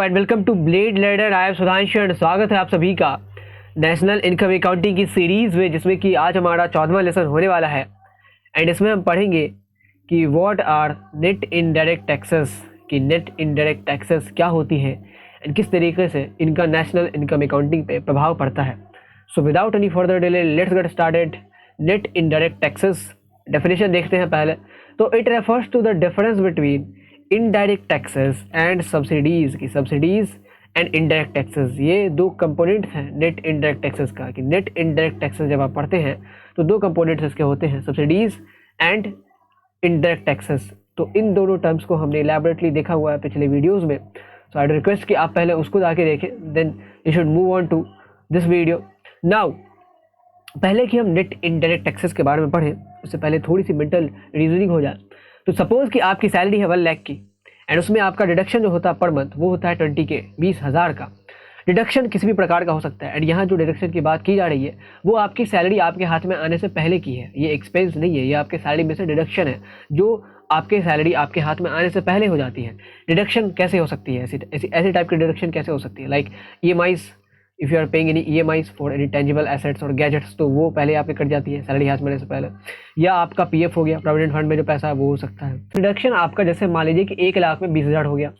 And welcome to blade ladder. I am Sudhanshu and स्वागत है आप सभी का नेशनल इनकम अकाउंटिंग की सीरीज़ में, जिसमें कि आज हमारा 14वां लेसन होने वाला है। एंड इसमें हम पढ़ेंगे कि what are net indirect taxes, कि नेट इनडायरेक्ट टैक्सेस क्या होती है एंड किस तरीके से इनका नेशनल इनकम अकाउंटिंग पे प्रभाव पड़ता है। So without any further delay let's get started. Net indirect taxes definition देखते हैं पहले। तो it refers to the difference between indirect taxes and subsidies, की सब्सिडीज़ एंड इनडायरेक्ट टैक्सेस ये दो कंपोनेंट्स हैं नेट इनडायरेक्ट टैक्सेस का। कि नेट इनडायरेक्ट टैक्सेस जब आप पढ़ते हैं तो दो कंपोनेंट्स इसके होते हैं, सब्सिडीज़ एंड इनडायरेक्ट टैक्सेस। तो इन दोनों टर्म्स को हमने इलैबोरेटली देखा हुआ है पिछले वीडियोज़ में। सो आई रिक्वेस्ट कि आप पहले उसको जाके देखें, then you should move on to this video. Now पहले कि हम नेट इनडायरेक्ट टैक्सेस के बारे में पढ़ें उससे पहले थोड़ी सी मेंटल रीजनिंग हो जाए। तो सपोज़ कि आपकी सैलरी है 1 लाख की एंड उसमें आपका डिडक्शन जो होता है पर मंथ वो होता है 20K, 20,000 का। डिडक्शन किसी भी प्रकार का हो सकता है। एंड यहाँ जो डिडक्शन की बात की जा रही है वो आपकी सैलरी आपके हाथ में आने से पहले की है। ये एक्सपेंस नहीं है, ये आपके सैलरी में से डिडक्शन है जो आपके सैलरी आपके हाथ में आने से पहले हो जाती है। डिडक्शन कैसे हो सकती है, ऐसी टाइप की डिडक्शन कैसे हो सकती है, like EMIs, if you are paying any EMIs for any tangible assets और गैजेट्स, तो वो पहले आपके कट जाती है सैलरी हाथ में आने से पहले। या आपका PF हो गया, प्रोविडेंट फंड में जो पैसा है वो हो सकता है। डिडक्शन आपका जैसे मान लीजिए कि 1 लाख में 20,000 हो गया,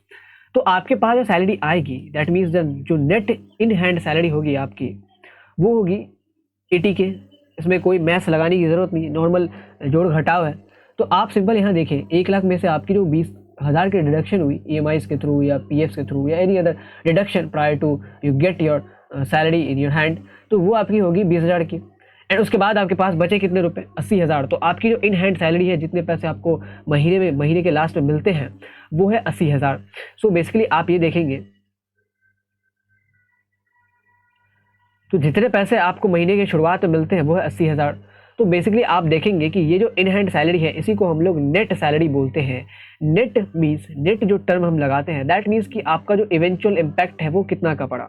तो आपके पास जो सैलरी आएगी दैट मीन्स जो नेट इन हैंड सैलरी होगी आपकी वो होगी 80K। इसमें कोई मैथ्स लगाने की ज़रूरत नहीं, नॉर्मल जोड़ घटाव है। तो आप सिंपल यहाँ देखें 1 लाख में से आपकी जो 20,000 की डिडक्शन हुई EMIs के थ्रू या PFs के थ्रू या any other deduction prior to you get your salary in your hand, तो वो आपकी होगी 20,000 की। एंड उसके बाद आपके पास बचे कितने रुपए, 80,000। तो आपकी जो इन हैंड सैलरी है, जितने पैसे आपको महीने के लास्ट में मिलते हैं वो है 80,000। सो बेसिकली आप ये देखेंगे तो जितने पैसे आपको महीने के शुरुआत में मिलते हैं वो है 80,000। तो बेसिकली आप देखेंगे कि ये जो इन हैंड सैलरी है इसी को हम लोग नेट सैलरी बोलते हैं। नेट मीन्स, नेट जो टर्म हम लगाते हैं दैट मीन्स कि आपका जो इवेंचुअल इम्पैक्ट है वो कितना का पड़ा।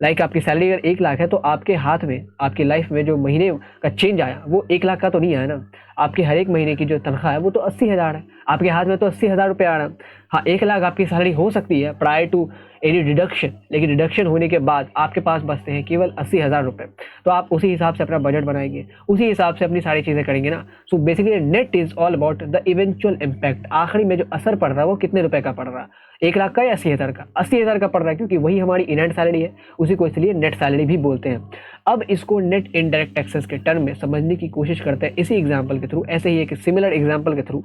लाइक आपकी सैलरी अगर 1 लाख है तो आपके हाथ में आपकी लाइफ में जो महीने का चेंज आया वो 1 लाख का तो नहीं आया ना। आपके हर एक महीने की जो तनख्वाह है वो तो 80,000 है, आपके हाथ में तो 80,000 रुपये आ रहा है। हाँ, 1 लाख आपकी सैलरी हो सकती है प्रायर टू एनी डिडक्शन, लेकिन डिडक्शन होने के बाद आपके पास बचते हैं केवल 80,000 रुपये। तो आप उसी हिसाब से अपना बजट बनाएंगे, उसी हिसाब से अपनी सारी चीज़ें करेंगे ना। So basically net is all about the eventual impact. आखिरी में जो असर पड़ रहा है वो कितने रुपए का पड़ रहा है, 1 लाख का या 80,000 का। 80,000 का पड़ रहा है क्योंकि वही हमारी इन हैंड सैलरी है, उसी को इसलिए नेट सैलरी भी बोलते हैं। अब इसको नेट इनडायरेक्ट टैक्सेस के टर्म में समझने की कोशिश करते हैं इसी एग्जाम्पल के थ्रू, ऐसे ही एक सिमिलर एग्जाम्पल के through.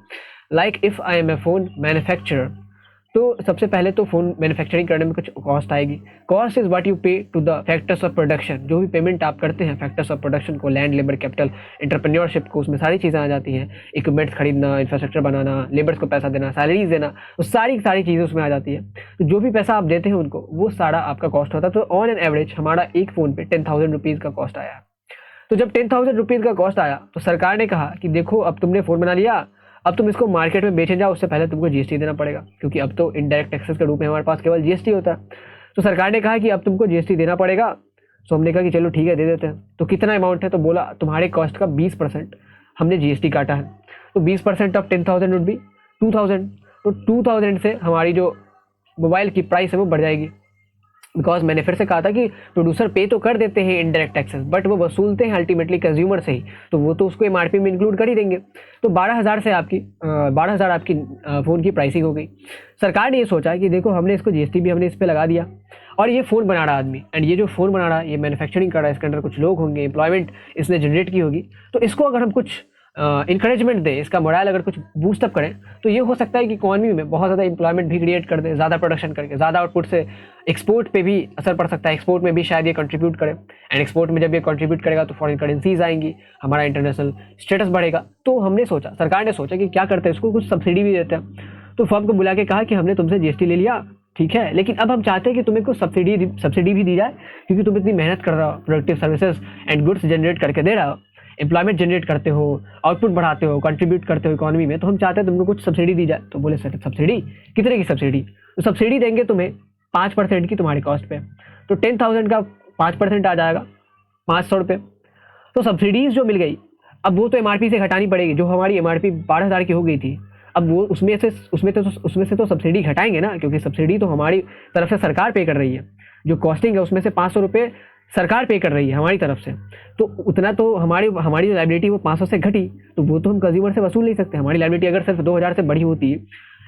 Like if I am a phone manufacturer, तो सबसे पहले तो फ़ोन मैन्युफैक्चरिंग करने में कुछ कॉस्ट आएगी। Cost is what you pay to the factors of production. जो भी पेमेंट आप करते हैं फैक्टर्स ऑफ प्रोडक्शन को, लैंड, लेबर, कैपिटल, एंटरप्रेन्योरशिप को, उसमें सारी चीज़ें आ जाती हैं। इक्विपमेंट्स खरीदना, इंफ्रास्ट्रक्चर बनाना, लेबर्स को पैसा देना, सैलरीज देना, वो सारी चीज़ें उसमें आ जाती है। तो जो भी पैसा आप देते हैं उनको वो सारा आपका कॉस्ट होता है। तो ऑन एन एवरेज हमारा एक फ़ोन पर 10,000 रुपीज़ का कॉस्ट आया। तो जब 10,000 रुपीज़ का कॉस्ट आया तो सरकार ने कहा कि देखो अब तुमने फ़ोन बना लिया, अब तुम इसको मार्केट में बेचे जाओ, उससे पहले तुमको GST देना पड़ेगा, क्योंकि अब तो इनडायरेक्ट टैक्सेस के रूप में हमारे पास केवल GST होता है। तो सरकार ने कहा कि अब तुमको GST देना पड़ेगा। सो हमने कहा कि चलो ठीक है दे देते हैं। तो कितना अमाउंट है, तो बोला तुम्हारे कॉस्ट का 20% हमने GST काटा है। तो 20% ऑफ 10,000 वुड बी 2,000। तो 2,000 से हमारी जो मोबाइल की प्राइस है वो बढ़ जाएगी। बिकॉज मैंने फिर से कहा था कि प्रोड्यूसर पे तो कर देते हैं इनडायरेक्ट टैक्सेस, बट वो वसूलते हैं अल्टीमेटली कंज्यूमर से ही, तो वो तो उसको MRP में इंक्लूड कर ही देंगे। तो 12,000 से 12,000 आपकी फ़ोन की प्राइसिंग हो गई। सरकार ने ये सोचा कि देखो हमने इसको GST भी हमने इस पर लगा दिया, और ये फ़ोन बना रहा आदमी, एंड ये जो फ़ोन बना रहा है ये मैन्युफैक्चरिंग कर रहा है, इसके अंदर कुछ लोग होंगे, एम्प्लॉयमेंट इसने जनरेट की होगी। तो इसको अगर हम कुछ इंकरेजमेंट दें, इसका मोरल अगर कुछ बूस्टअप करें, तो ये हो सकता है कि इकॉनमी में बहुत ज़्यादा एम्प्लॉयमेंट भी क्रिएट कर दे, ज़्यादा प्रोडक्शन करके, ज़्यादा आउटपुट से एक्सपोर्ट पे भी असर पड़ सकता है। एक्सपोर्ट में भी शायद ये कंट्रीब्यूट करे, एंड एक्सपोर्ट में जब ये कंट्रीब्यूट करेगा तो फॉरेन करेंसीज आएंगी, हमारा इंटरनेशनल स्टेटस बढ़ेगा। तो हमने सोचा, सरकार ने सोचा कि क्या करते हैं, इसको कुछ सब्सिडी भी देते हैं। तो फर्म को बुला के कहा कि हमने तुमसे GST ले लिया, ठीक है, लेकिन अब हम चाहते हैं कि तुम्हें कुछ सब्सिडी भी दी जाए, क्योंकि तुम इतनी मेहनत कर रहे हो, productive services and goods generate करके दे रहे हो, एम्प्लॉयमेंट जनरेट करते हो, आउटपुट बढ़ाते हो, कंट्रीब्यूट करते हो इकोनॉमी में, तो हम चाहते हैं तुमको कुछ सब्सिडी दी जाए। तो बोले सर सब्सिडी, कितने की सब्सिडी? तो सब्सिडी देंगे तुम्हें 5% की तुम्हारी कॉस्ट पे। तो 10,000 का 5% आ जाएगा 500 रुपये। तो सब्सिडीज़ जो मिल गई, अब वो तो MRP से घटानी पड़ेगी। जो हमारी MRP 12,000 की हो गई थी, अब वो उसमें से तो सब्सिडी घटाएंगे ना, क्योंकि सब्सिडी तो हमारी तरफ से सरकार पे कर रही है। जो कॉस्टिंग है उसमें से 500 रुपये सरकार पे कर रही है हमारी तरफ से, तो उतना तो हमारी जो लाइबिलिटी वो 500 से घटी, तो वो तो हम कंज्यूमर से वसूल नहीं सकते। हमारी लाइबिलिटी अगर सिर्फ 2000 से बढ़ी होती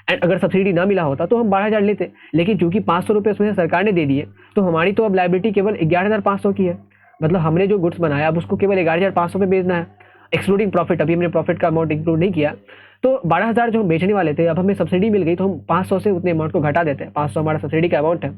एंड अगर सब्सिडी ना मिला होता तो हम 12,000 लेते, लेकिन चूंकि 500 रुपये उसमें से सरकार ने दे दिए, तो हमारी तो अब लाइबिलिटी केवल 11,500 की है। मतलब हमने जो गुड्स बनाया अब उसको केवल 11,500 पे बेचना है, एक्सक्लूडिंग प्रॉफिट। अभी हमने प्रॉफिट का अमाउंट इंक्लूड नहीं किया। तो 12,000 जो हम बेचने वाले थे, अब हमें सब्सिडी मिल गई तो हम 500 से उतने अमाउंट को घटा देते हैं। 500 हमारा सब्सिडी का अमाउंट है।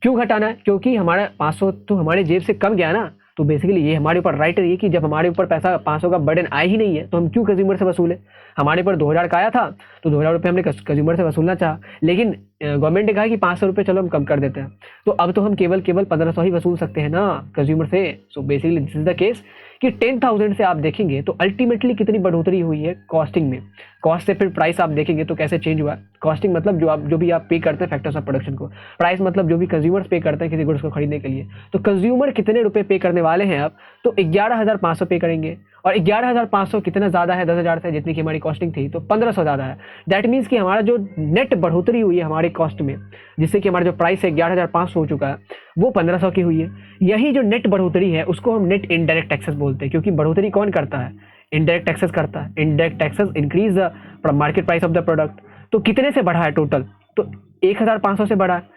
क्यों घटाना है? क्योंकि हमारा 500 तो हमारे जेब से कम गया ना, तो बेसिकली ये हमारे ऊपर राइट है कि जब हमारे ऊपर पैसा 500 का बर्डन आया ही नहीं है तो हम क्यों कंज्यूमर से वसूले। हमारे ऊपर 2,000 का आया था तो 2,000 रुपये हमने कंज्यूमर से वसूलना चाहा, लेकिन गवर्नमेंट ने कहा कि 500 रुपये चलो हम कम कर देते हैं, तो अब तो हम केवल 1500 ही वसूल सकते हैं ना कंज्यूमर से। So basically this is the case कि 10,000 से आप देखेंगे तो अल्टीमेटली कितनी बढ़ोतरी हुई है कॉस्टिंग में। कॉस्ट से फिर प्राइस आप देखेंगे तो कैसे चेंज हुआ है। कॉस्टिंग मतलब जो भी आप पे करते हैं फैक्टर्स ऑफ प्रोडक्शन को, प्राइस मतलब जो भी कंज्यूमर्स पे करते हैं किसी गुड्स को खरीदने के लिए। तो कंज्यूमर कितने रुपए पे करने वाले हैं अब, तो 11,500 पे करेंगे। और 11,500 कितना ज़्यादा है 10,000 से, जितनी की हमारी कॉस्टिंग थी, तो 1,500 ज़्यादा है। दैट मीन्स कि हमारा जो नेट बढ़ोतरी हुई है हमारे कॉस्ट में, जिससे कि हमारा जो प्राइस है 11,500 हो चुका है, वो 1,500 की हुई है। यही जो नेट बढ़ोतरी है उसको हम नेट इनडायरेक्ट टैक्सेस बोलते हैं, क्योंकि बढ़ोतरी कौन करता है? इनडायरेक्ट टैक्सेस करता है। Indirect taxes increase the market price of the product. तो कितने से बढ़ा है टोटल? तो 1,500 से बढ़ा है।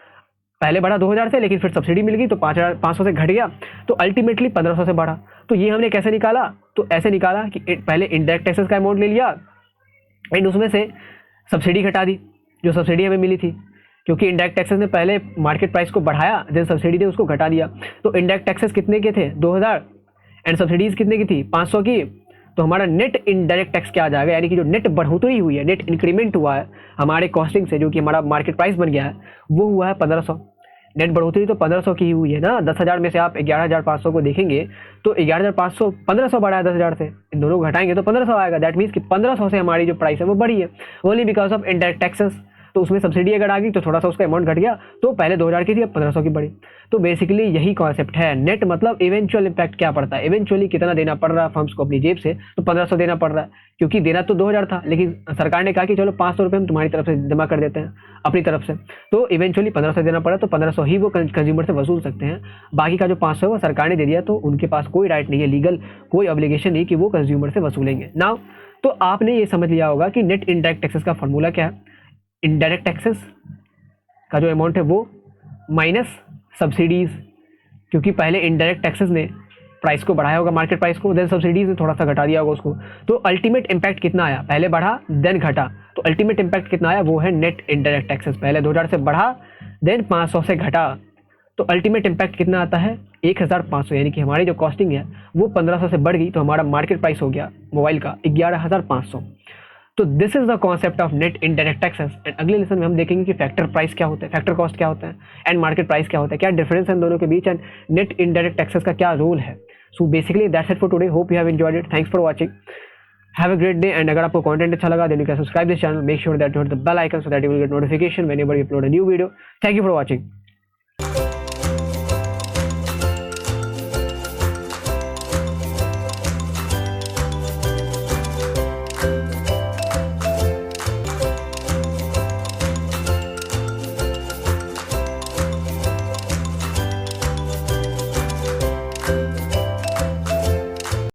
पहले बढ़ा 2,000 से, लेकिन फिर सब्सिडी मिल गई तो 5,500 से घट गया, तो अल्टीमेटली 1,500 से बढ़ा। तो ये हमने कैसे निकाला? तो ऐसे निकाला कि पहले इनडायरेक्ट टैक्सेस का अमाउंट ले लिया एंड उसमें से सब्सिडी घटा दी जो सब्सिडी हमें मिली थी, क्योंकि इनडायरेक्ट टैक्सेस ने पहले मार्केट प्राइस को बढ़ाया, देन सब्सिडी ने उसको घटा दिया। तो इनडायरेक्ट टैक्सेस कितने के थे? 2,000 एंड सब्सिडीज कितने की थी? 500 की। तो हमारा नेट इनडायरेक्ट टैक्स क्या आ जाएगा, यानी कि जो नेट बढ़ोतरी हुई है, नेट इंक्रीमेंट हुआ है हमारे कॉस्टिंग से, जो कि हमारा मार्केट प्राइस बन गया है, वो हुआ है 1,500। नेट बढ़ोतरी तो 1,500 की ही हुई है ना। 10,000 में से आप 11,500 को देखेंगे तो 11,500 1,500 बढ़ा है 10,000 से, इन दोनों घटाएंगे तो 1,500 आएगा। दैट मीन्स कि 1,500 से हमारी जो प्राइस है वो बढ़ी है, only because of indirect taxes. तो उसमें सब्सिडी अगर आ गई तो थोड़ा सा उसका अमाउंट घट गया, तो पहले 2,000 की थी अब 1,500 की बढ़ी। तो बेसिकली यही कॉन्सेप्ट है। नेट मतलब इवेंचुअल इम्पैक्ट क्या पड़ता है, इवेंचुअली कितना देना पड़ रहा है फर्म्स को अपनी जेब से, तो 1,500 देना पड़ रहा है, क्योंकि देना तो 2,000 था, लेकिन सरकार ने कहा कि चलो 500 रुपये हम तुम्हारी तरफ से जमा कर देते हैं अपनी तरफ से, तो इवेंचुअली 1,500 देना पड़ा, तो 1,500 ही वो कंज्यूमर से वसूल सकते हैं। बाकी का जो 500 है वो सरकार ने दे दिया, तो उनके पास कोई राइट नहीं है, लीगल कोई ऑब्लिगेशन नहीं कि वो कंज्यूमर से वसूलेंगे नाउ। तो आपने ये समझ लिया होगा कि नेट इनडायरेक्ट टैक्सेस का फॉर्मूला क्या है। इनडायरेक्ट टैक्सेस का जो अमाउंट है वो माइनस सब्सिडीज़, क्योंकि पहले इनडायरेक्ट टैक्सेस ने प्राइस को बढ़ाया होगा मार्केट प्राइस को, देन सब्सिडीज ने थोड़ा सा घटा दिया होगा उसको। तो अल्टीमेट इम्पैक्ट कितना आया? पहले बढ़ा देन घटा, तो अल्टीमेट इम्पैक्ट कितना आया? वो है नेट इनडायरेक्ट टैक्सेस। पहले 2,000 से बढ़ा देन 500 से घटा, तो अल्टीमेट इम्पैक्ट कितना आता है? 1,500। यानी कि हमारी जो कॉस्टिंग है वो 1,500 से बढ़ गई, तो हमारा मार्केट प्राइस हो गया मोबाइल का 11,500। तो this is the concept of net indirect taxes. And अगले लेसन में हम देखेंगे कि फैक्टर प्राइस क्या होता है, फैक्टर कॉस्ट क्या होता है, एंड मार्केट प्राइस क्या होता है, क्या डिफरेंस है इन दोनों के बीच, एंड नेट इनडायरेक्ट टैक्सेस का क्या रोल है। So basically that's it for today. Hope you have enjoyed it. Thanks for watching. Have a great day. And अगर आपको कंटेंट अच्छा लगा then you can subscribe this channel, make sure that you hit the bell icon so that you will get notification whenever we upload a new video. Thank you for watching.